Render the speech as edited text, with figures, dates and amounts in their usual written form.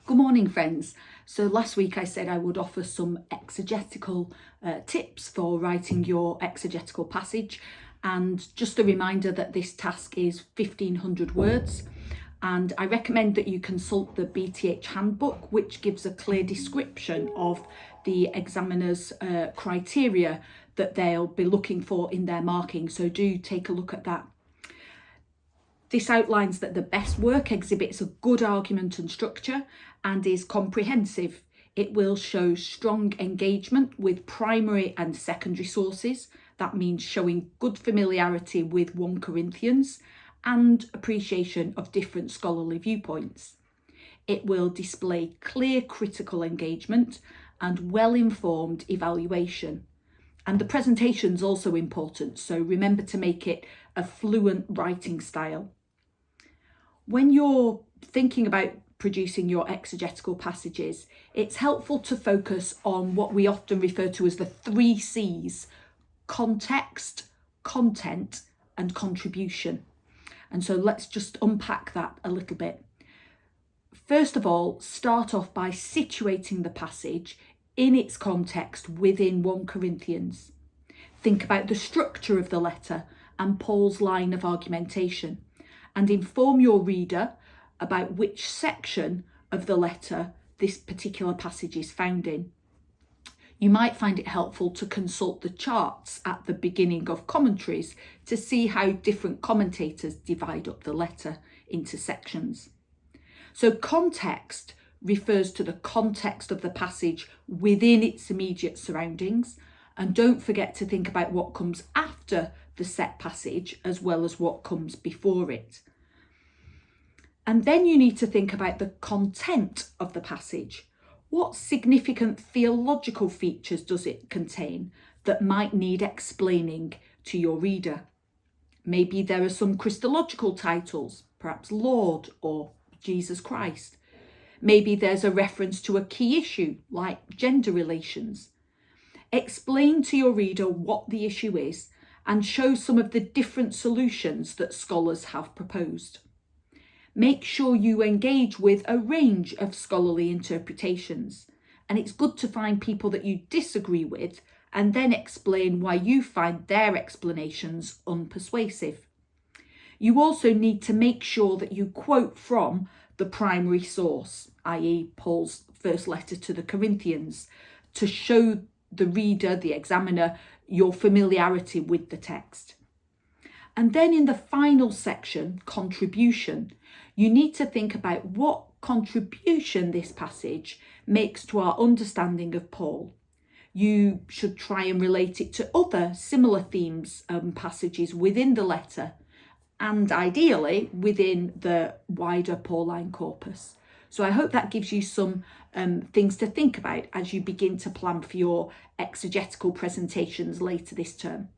Good morning, friends. So last week I said I would offer some exegetical tips for writing your exegetical passage, and just a reminder that this task is 1500 words, and I recommend that you consult the BTH handbook, which gives a clear description of the examiner's criteria that they'll be looking for in their marking, so do take a look at that. This outlines that the best work exhibits a good argument and structure and is comprehensive. It will show strong engagement with primary and secondary sources. That means showing good familiarity with 1 Corinthians and appreciation of different scholarly viewpoints. It will display clear critical engagement and well-informed evaluation. And the presentation's also important, so remember to make it a fluent writing style. When you're thinking about producing your exegetical passages, it's helpful to focus on what we often refer to as the 3 C's: context, content, and contribution. And so let's just unpack that a little bit. First of all, start off by situating the passage in its context within 1 Corinthians. Think about the structure of the letter and Paul's line of argumentation, and inform your reader about which section of the letter this particular passage is found in. You might find it helpful to consult the charts at the beginning of commentaries to see how different commentators divide up the letter into sections. So context refers to the context of the passage within its immediate surroundings, and don't forget to think about what comes after the set passage as well as what comes before it. And then you need to think about the content of the passage. What significant theological features does it contain that might need explaining to your reader? Maybe there are some Christological titles, perhaps Lord or Jesus Christ. Maybe there's a reference to a key issue like gender relations. Explain to your reader what the issue is and show some of the different solutions that scholars have proposed. Make sure you engage with a range of scholarly interpretations, and it's good to find people that you disagree with and then explain why you find their explanations unpersuasive. You also need to make sure that you quote from the primary source, i.e. Paul's first letter to the Corinthians, to show the reader, the examiner, your familiarity with the text. And then in the final section, contribution, you need to think about what contribution this passage makes to our understanding of Paul. You should try and relate it to other similar themes and passages within the letter, and ideally within the wider Pauline corpus. So I hope that gives you some things to think about as you begin to plan for your exegetical presentations later this term.